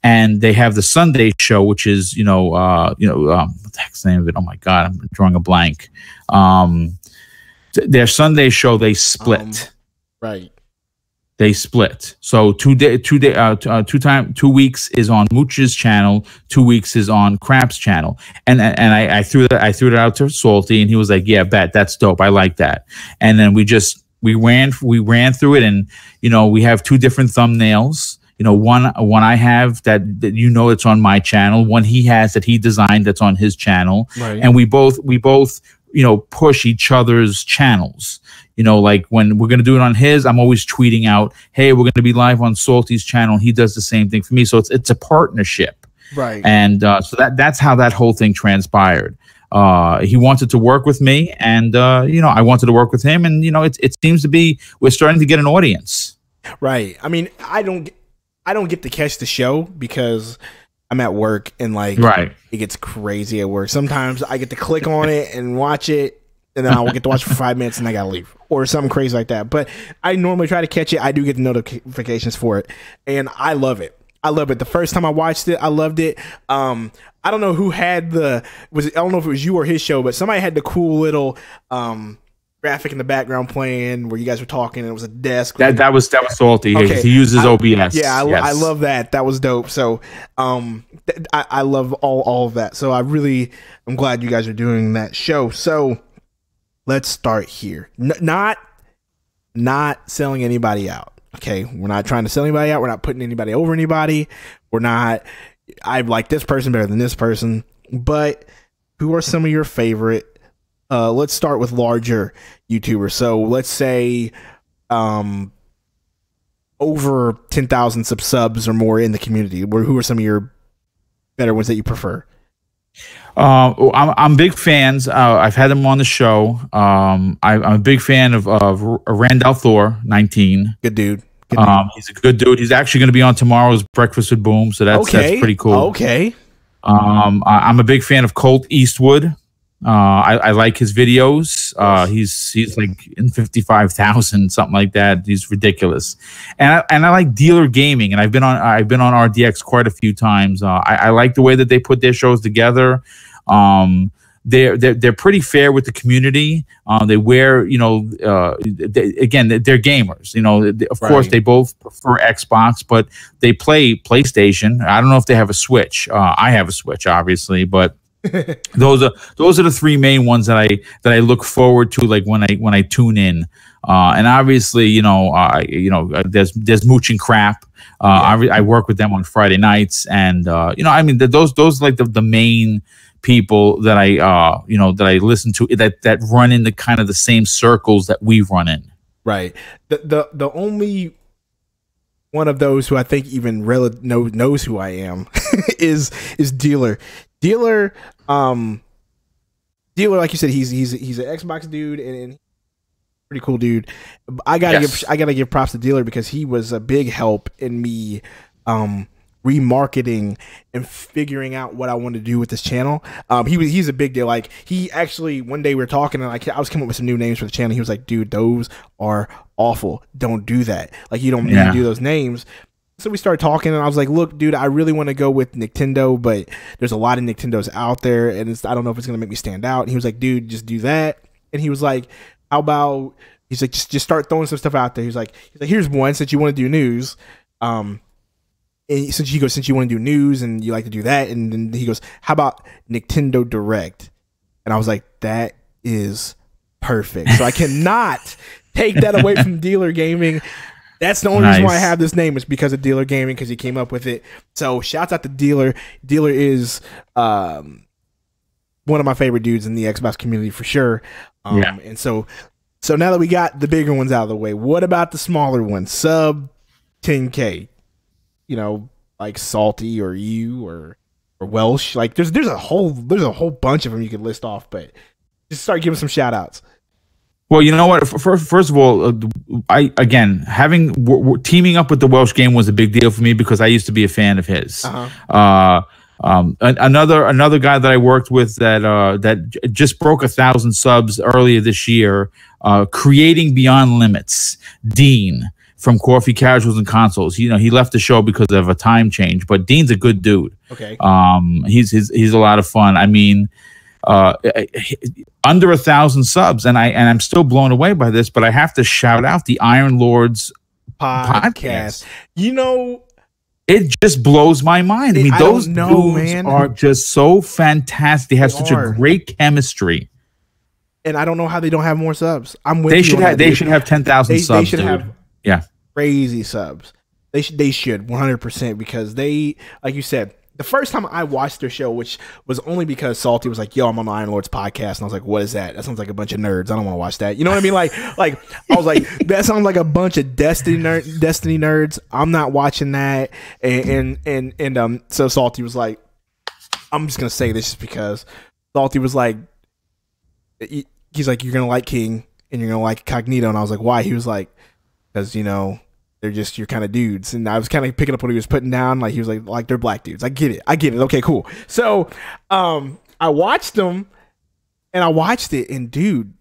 and they have the Sunday show, which is what the heck's the name of it? Oh my god, I'm drawing a blank. Their Sunday show, they split. Right. They split. So 2 weeks is on Mooch's channel, 2 weeks is on Crap's channel, and I threw it out to Salty, and he was like, yeah, bet, that's dope. I like that. And then we ran through it, and we have 2 different thumbnails. One I have that it's on my channel. One he has that he designed that's on his channel. Right. And we both push each other's channels. Like when we're gonna do it on his, I'm always tweeting out, hey, we're gonna be live on Salty's channel. He does the same thing for me. So it's a partnership. Right. And so that's how that whole thing transpired. He wanted to work with me, and I wanted to work with him, and it seems to be we're starting to get an audience. Right. I mean, I don't get to catch the show because I'm at work, and it gets crazy at work. Sometimes I get to click on it and watch it, and then I'll get to watch for 5 minutes, and I gotta leave or something crazy like that. But I normally try to catch it. I do get the notifications for it, and I love it. The first time I watched it, I loved it. I don't know who had I don't know if it was you or his show, but somebody had the cool little graphic in the background playing where you guys were talking, and it was a desk. That was Salty. Okay. He uses OBS. Yeah, I love that. That was dope. So I love all of that. So I'm glad you guys are doing that show. So let's start here. Not selling anybody out. Okay, we're not trying to sell anybody out. We're not putting anybody over anybody. We're not, I like this person better than this person. But who are some of your favorite? Let's start with larger YouTubers. So let's say over 10,000 subs or more in the community. Who are some of your better ones that you prefer? I'm big fans. I've had them on the show. I'm a big fan of Randall Thor 19. Good dude. He's a good dude. He's actually going to be on tomorrow's Breakfast with Boom, so that's pretty cool. Okay. I'm a big fan of Colt Eastwood. I like his videos. He's like in 55,000, something like that. He's ridiculous. And I like Dealer Gaming, and I've been on RDX quite a few times. I like the way that they put their shows together. They're pretty fair with the community. They wear, they're gamers. Of course, they both prefer Xbox, but they play PlayStation. I don't know if they have a Switch. I have a Switch, obviously, but those are the 3 main ones that I look forward to, like when I tune in. And obviously, there's Mooch and Crap. I work with them on Friday nights, and those like the main people that I listen to that run in the kind of the same circles that we run in. Right. The only one of those who I think even knows who I am is Dealer. Dealer, like you said, he's an Xbox dude and pretty cool dude. I gotta give props to Dealer because he was a big help in me remarketing and figuring out what I wanted to do with this channel. He's a big deal. Like, he actually, one day we were talking, and I was coming up with some new names for the channel. He was like, dude, those are awful. Don't do that. Like, you don't need to do those names. So we started talking, and I was like, look, dude, I really want to go with Nicktendo, but there's a lot of Nickendos out there, and I don't know if it's going to make me stand out. And he was like, dude, just do that. and he was like, "How about?" He's like, "Just start throwing some stuff out there." He's like, "Here's one since you want to do news." And since you want to do news and you like to do that, and then he goes, "How about Nicktendo Direct?" And I was like, "That is perfect." So I cannot take that away from Dealer Gaming. That's the only reason why I have this name is because of Dealer Gaming, because he came up with it. So shouts out to Dealer. Dealer is one of my favorite dudes in the Xbox community for sure. And so now that we got the bigger ones out of the way, what about the smaller ones? Sub 10K, you know, like Salty or you or Welsh. Like there's a whole bunch of them you could list off, but just start giving some shout outs. Well, you know what? First of all, teaming up with the Welsh game was a big deal for me because I used to be a fan of his. Another guy that I worked with that just broke 1,000 subs earlier this year, creating Beyond Limits, Dean from Coffee Casuals and Consoles. You know, he left the show because of a time change, but Dean's a good dude. Okay. He's a lot of fun. I mean, under 1,000 subs, and I'm still blown away by this, but I have to shout out the Iron Lords podcast. You know, it just blows my mind. I mean, those dudes are just so fantastic. They have such a great chemistry. And I don't know how they don't have more subs. I'm with you. They should have 10,000 subs. They should have crazy subs. They should 100%, because they, like you said, the first time I watched their show, which was only because Salty was like, "Yo, I'm on the Iron Lords podcast," and I was like, "What is that? That sounds like a bunch of nerds. I don't want to watch that." You know what I mean? Like I was like, "That sounds like a bunch of Destiny nerds. I'm not watching that." And so Salty was like, "I'm just gonna say this just because." Salty was like, he's like, "You're gonna like King and you're gonna like Cognito," and I was like, "Why?" He was like, "Because you know, they're just your kind of dudes." And I was kind of picking up what he was putting down. Like he was like they're black dudes. I get it. Okay, cool. So I watched them, and I watched it, and dude,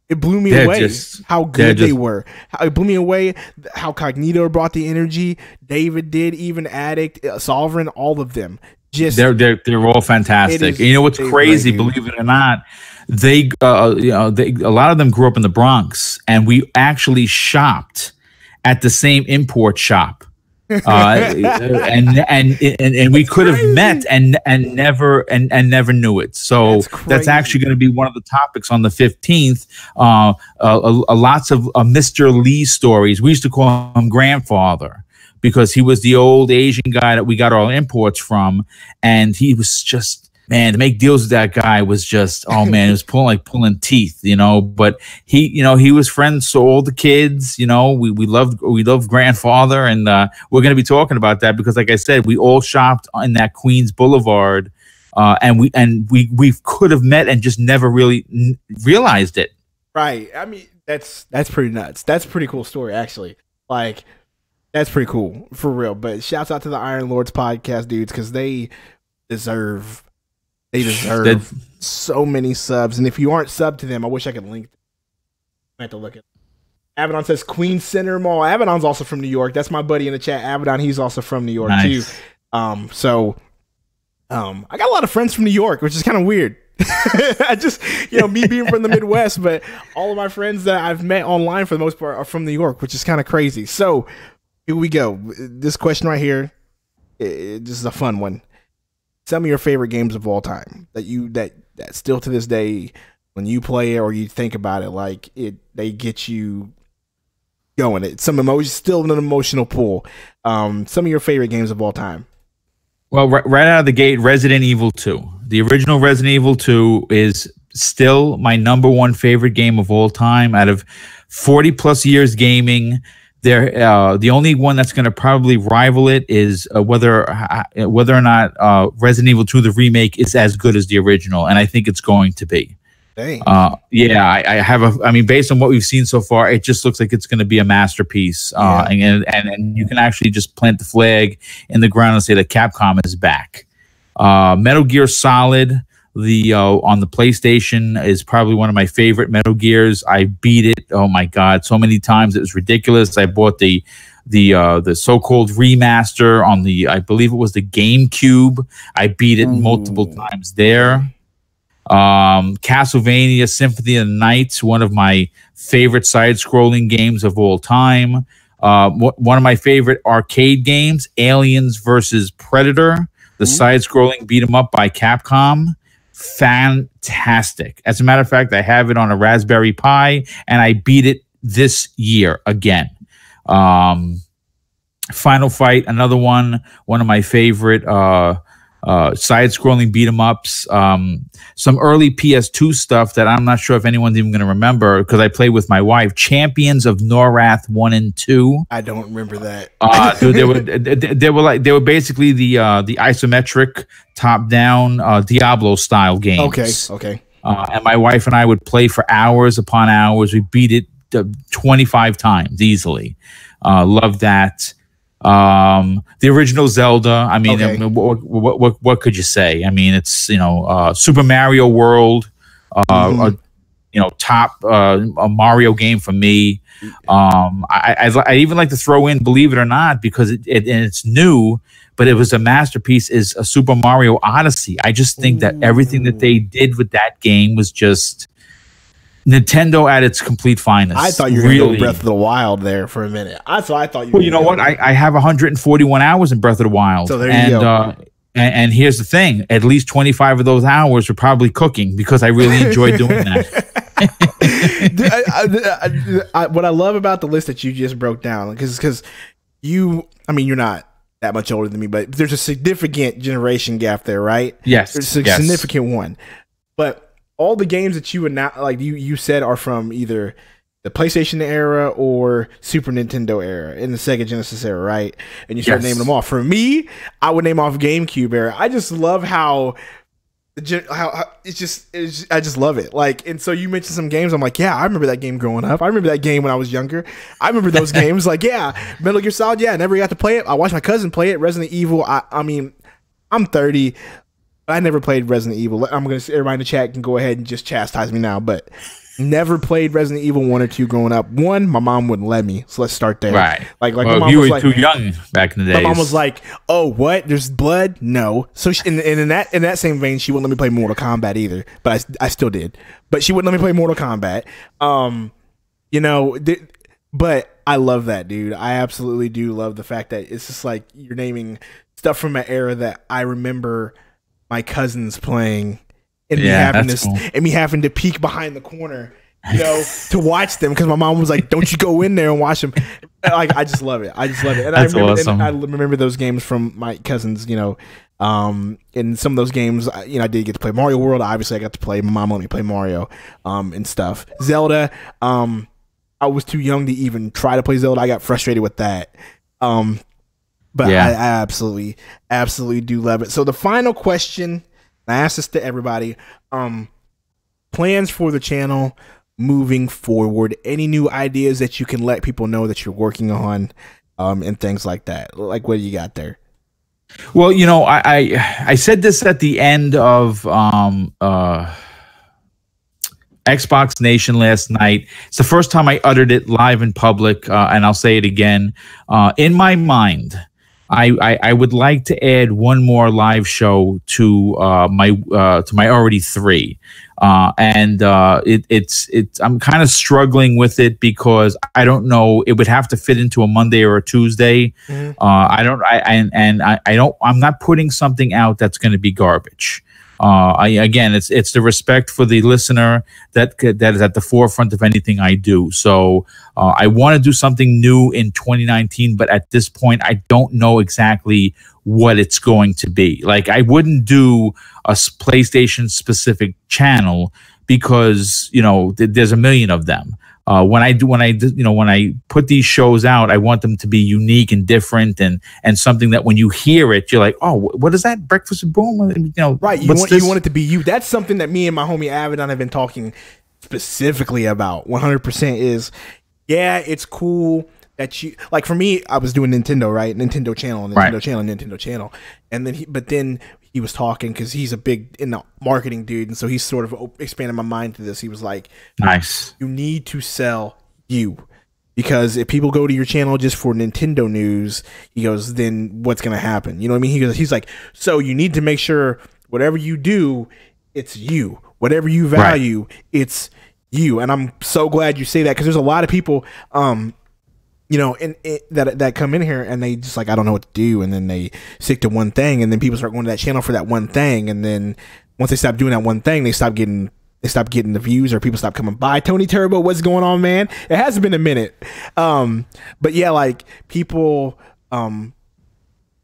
it blew me away how good they were. It blew me away how Cognito brought the energy. David did, even Addict, Sovereign, all of them. Just they're all fantastic. You know what's crazy? Believe it or not, they a lot of them grew up in the Bronx, and we actually shopped at the same import shop, and we could have met and never knew it. So that's actually going to be one of the topics on the 15th. Lots of Mr. Lee stories. We used to call him Grandfather because he was the old Asian guy that we got our imports from, and he was just. Man, to make deals with that guy was just, oh man, it was pulling teeth, you know. But he was friends to all the kids, you know. We loved Grandfather, and we're going to be talking about that because, like I said, we all shopped in that Queens Boulevard, and we could have met and just never really realized it. Right. I mean, that's pretty nuts. That's a pretty cool story, actually. Like, that's pretty cool for real. But shouts out to the Iron Lords podcast dudes, because they deserve. They deserve so many subs. And if you aren't subbed to them, I wish I could link them. I have to look at it. Abaddon says Queen Center Mall. Abaddon's also from New York. That's my buddy in the chat. Abaddon, he's also from New York too. I got a lot of friends from New York, which is kind of weird. I just, me being from the Midwest, but all of my friends that I've met online for the most part are from New York, which is kind of crazy. So here we go. This question right here, this is a fun one. Some of your favorite games of all time that still to this day, when you play it or you think about it, they get you going. It's still an emotional pull. Some of your favorite games of all time. Well, right out of the gate, Resident Evil 2. The original Resident Evil 2 is still my #1 favorite game of all time. Out of 40 plus years gaming, the only one that's going to probably rival it is whether or not Resident Evil 2 the remake is as good as the original, and I think it's going to be. Dang. I mean, based on what we've seen so far, it just looks like it's going to be a masterpiece. And you can actually just plant the flag in the ground and say that Capcom is back. Metal Gear Solid. On the PlayStation is probably one of my favorite Metal Gears. I beat it. Oh my God, so many times it was ridiculous. I bought the so-called remaster on I believe it was the GameCube. I beat it multiple times there. Castlevania Symphony of the Night, one of my favorite side-scrolling games of all time. One of my favorite arcade games, Aliens versus Predator, the side-scrolling beat 'em up by Capcom. Fantastic. As a matter of fact, I have it on a Raspberry Pi, and I beat it this year again. Final Fight, another one of my favorite side-scrolling beat 'em ups. Some early PS2 stuff that I'm not sure if anyone's even going to remember because I played with my wife. Champions of Norath 1 and 2. I don't remember that. Dude, they were basically the isometric top-down Diablo style games. Okay. And my wife and I would play for hours upon hours. We beat it 25 times easily. Love that. The original Zelda. I mean, what could you say? I mean, it's Super Mario World. Top a Mario game for me. I even like to throw in, believe it or not, because it's new, but it was a masterpiece. Is a Super Mario Odyssey. I just think that everything that they did with that game was just Nintendo at its complete finest. I thought you were really Breath of the Wild there for a minute. I thought you. Well, you know what? I have 141 hours in Breath of the Wild. So there you go. And here's the thing: at least 25 of those hours were probably cooking because I really enjoyed doing that. What I love about the list that you just broke down, because you're not that much older than me, but there's a significant generation gap there, right? Yes, there's a significant one, but. All the games that you said are from either the PlayStation era or Super Nintendo era and the Sega Genesis era, right? And you start naming them off. For me, I would name off GameCube era. I just love how I just love it. Like, and so you mentioned some games. I'm like, yeah, I remember that game growing up. I remember that game when I was younger. I remember those games. Like, yeah, Metal Gear Solid. Yeah, I never got to play it. I watched my cousin play it. Resident Evil. I mean, I'm 30. I never played Resident Evil. I'm going to everybody in the chat can go ahead and just chastise me now, but never played Resident Evil 1 or 2 growing up. 1, my mom wouldn't let me, so let's start there. Right. Like well, my mom you was were like, too young back in the days. My mom was like, "Oh, what? There's blood? No." So in that same vein, she wouldn't let me play Mortal Kombat either, but I still did. But she wouldn't let me play Mortal Kombat. But I love that, dude. I absolutely do love the fact that it's just like you're naming stuff from an era that I remember my cousins playing, and me having to peek behind the corner, to watch them because my mom was like, "Don't you go in there and watch them." Like, I just love it. And I remember those games from my cousins. In some of those games, I did get to play Mario World. Obviously, I got to play. My mom let me play Mario, and stuff. Zelda. I was too young to even try to play Zelda. I got frustrated with that. But yeah. I absolutely do love it. So the final question, I asked this to everybody, plans for the channel moving forward, any new ideas that you can let people know that you're working on, and things like that. Like, what do you got there? Well, I said this at the end of Xbox Nation last night. It's the first time I uttered it live in public, and I'll say it again. In my mind, I would like to add one more live show to my already 3, and I'm kind of struggling with it because I don't know. It would have to fit into a Monday or a Tuesday. I'm not putting something out that's going to be garbage. It's the respect for the listener that is at the forefront of anything I do. So I want to do something new in 2019, but at this point, I don't know exactly what it's going to be. Like, I wouldn't do a PlayStation specific channel because there's a million of them. When I put these shows out, I want them to be unique and different, and something that when you hear it, you're like, "Oh, what is that? Breakfast with Boom?" Right? You want it to be you. That's something that me and my homie Avedon have been talking specifically about. 100% is, yeah, it's cool that you like. For me, I was doing Nintendo, right? Nintendo channel, Nintendo channel, and then he was talking because he's a big marketing dude, and so he's sort of expanded my mind to this. He was like, "Nice, you need to sell you, because if people go to your channel just for Nintendo news," he goes, "then what's gonna happen?" You know what I mean? He's like, "So you need to make sure whatever you do, it's you. whatever you value, it's you. And I'm so glad you say that, because there's a lot of people, you know, that come in here and they just like, I don't know what to do, and then they stick to one thing, and then people start going to that channel for that one thing, and then once they stop doing that one thing, they stop getting the views, or people stop coming by. Tony Turbo, what's going on, man? It hasn't been a minute, but yeah, like people,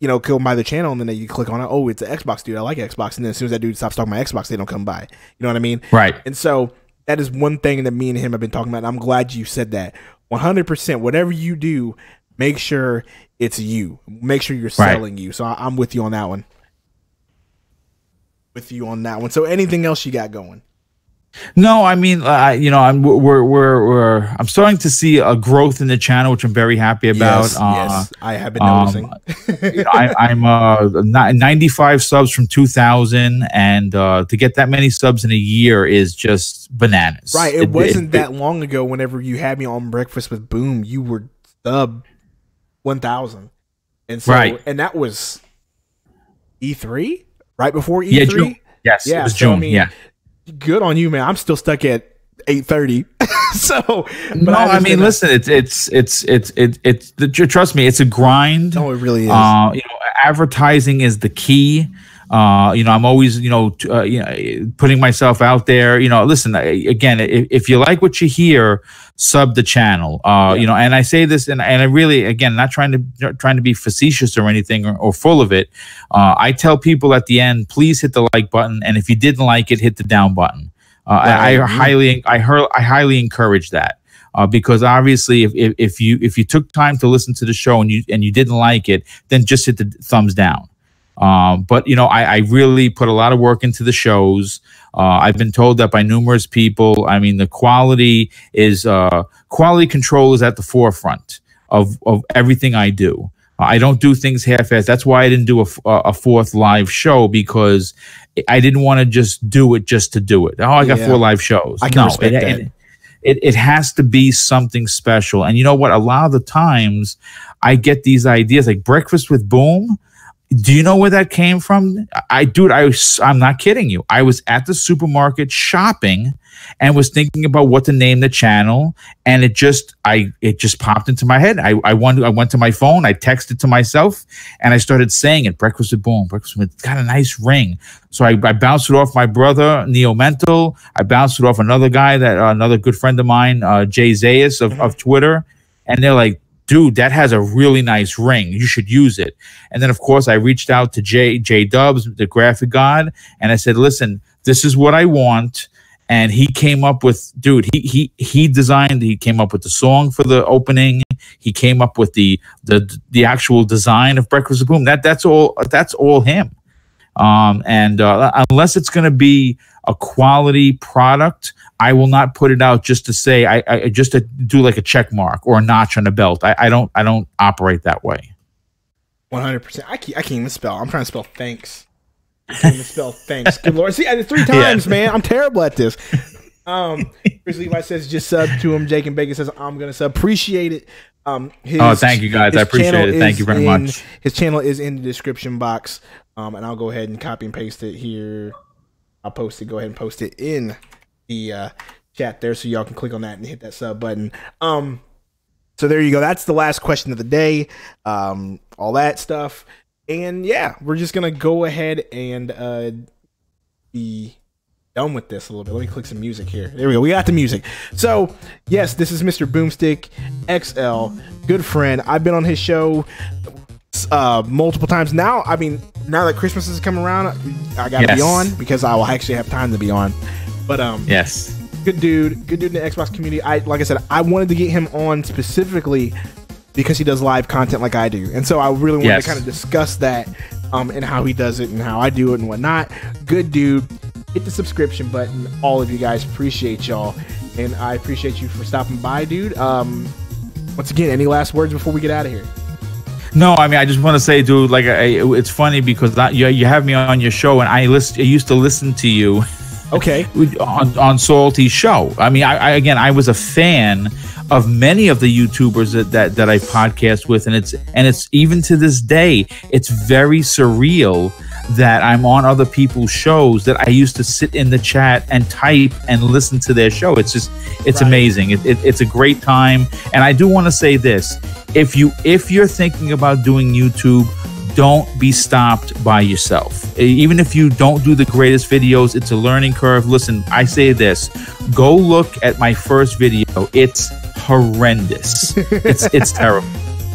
you know, come by the channel, and then you click on it. Oh, it's an Xbox dude. I like Xbox. And then as soon as that dude stops talking about Xbox, they don't come by. You know what I mean? Right. And so that is one thing that me and him have been talking about. And I'm glad you said that. 100%. Whatever you do, make sure it's you. Make sure you're selling you. So I'm with you on that one. So anything else you got going? No, I mean, you know, I'm starting to see a growth in the channel, which I'm very happy about. Yes, I have been noticing. You know, I'm 95 subs from 2000, and to get that many subs in a year is just bananas. Right. It wasn't that long ago. Whenever you had me on Breakfast with Boom, you were sub 1,000, and so and that was E3, right before E3. Yeah, June. Yes, it was June. I mean, yeah. Good on you, man. I'm still stuck at 830. So, but no, I mean, listen, trust me, it's a grind. No, it really is. You know, advertising is the key. You know, I'm always, you know, putting myself out there. You know, listen, again, if you like what you hear, sub the channel. You know, and I say this, and I really, again, not trying to be facetious or anything or full of it. I tell people at the end, please hit the like button, and if you didn't like it, hit the down button. I highly encourage that. Because obviously, if you took time to listen to the show and you didn't like it, then just hit the thumbs down. But you know, I really put a lot of work into the shows. I've been told that by numerous people. I mean, the quality control is at the forefront of everything I do. I don't do things half-assed. That's why I didn't do a fourth live show, because I didn't want to just do it just to do it. Oh, I got 4 live shows. I can respect that. It has to be something special. And you know what? A lot of the times I get these ideas like Breakfast with Boom. Do you know where that came from? I'm not kidding you. I was at the supermarket shopping and was thinking about what to name the channel, and it just popped into my head. I went to my phone, I texted to myself, and I started saying it. Breakfast with Boom. Breakfast with, it's got a nice ring. So I bounced it off my brother Neo Mental. I bounced it off another guy, another good friend of mine, Jay Zayas of Twitter, and they're like, dude, that has a really nice ring. You should use it. And then, of course, I reached out to J Dubs, the graphic god, and I said, listen, this is what I want. And he came up with, dude, he came up with the song for the opening. He came up with the actual design of Breakfast with Boom. That's all him. And unless it's going to be a quality product, I will not put it out just to say, I just to do like a check mark or a notch on a belt. I don't operate that way. 100%. I can't even spell. I'm trying to spell thanks. I can't even spell thanks. Good Lord. See, I did 3 times, man. I'm terrible at this. Chris Levi says just sub to him. Jake and Bacon says I'm gonna sub. Appreciate it. Thank you guys. I appreciate it. Thank you very much. His channel is in the description box. And I'll go ahead and copy and paste it here. I'll post it. Go ahead and post it in the chat there, so y'all can click on that and hit that sub button. So there you go. That's the last question of the day. All that stuff, and yeah, we're just gonna go ahead and be done with this a little bit. Let me click some music here. There we go. We got the music. So yes, this is Mr. Boomstick XL, good friend. I've been on his show multiple times now. I mean, now that Christmas is coming around, I gotta be on, because I will actually have time to be on. But yes, good dude in the Xbox community. Like I said, I wanted to get him on specifically because he does live content like I do, and so I really wanted to kind of discuss that and how he does it and how I do it and whatnot. Good dude. Hit the subscription button. All of you guys, appreciate y'all, and I appreciate you for stopping by, dude. Once again, any last words before we get out of here? No, I mean, I just want to say, dude, like, it's funny because you have me on your show, and I used to listen to you. Okay. on Salty's show. I mean, I was a fan of many of the YouTubers that I podcast with, and it's even to this day, it's very surreal that I'm on other people's shows that I used to sit in the chat and type and listen to their show. It's just, it's amazing. It's a great time. And I do want to say this, if you're thinking about doing YouTube, don't be stopped by yourself. Even if you don't do the greatest videos, it's a learning curve. Listen, I say this, go look at my first video. It's horrendous. It's terrible.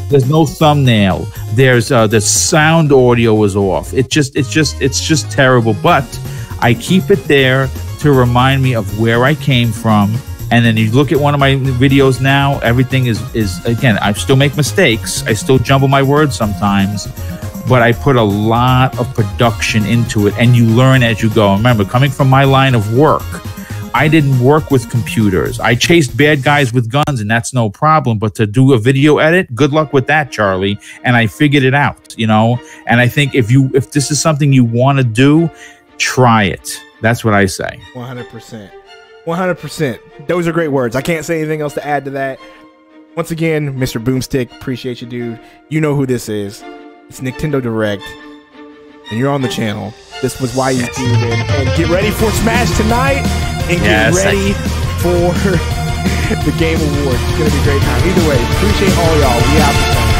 There's no thumbnail. There's the sound audio is off. It's just terrible. But I keep it there to remind me of where I came from. And then you look at one of my videos now, everything is again, I still make mistakes. I still jumble my words sometimes, but I put a lot of production into it, and you learn as you go. Remember, coming from my line of work, I didn't work with computers. I chased bad guys with guns, and that's no problem. But to do a video edit, good luck with that, Charlie. And I figured it out, you know. And I think if this is something you want to do, try it. That's what I say. 100%. 100%. Those are great words. I can't say anything else to add to that. Once again, Mr. Boomstick, appreciate you, dude. You know who this is. It's Nicktendo Direct, and you're on the channel. This was why you tuned in. And get ready for Smash tonight, and get ready for the Game Awards. It's going to be a great time. Either way, appreciate all y'all. We out.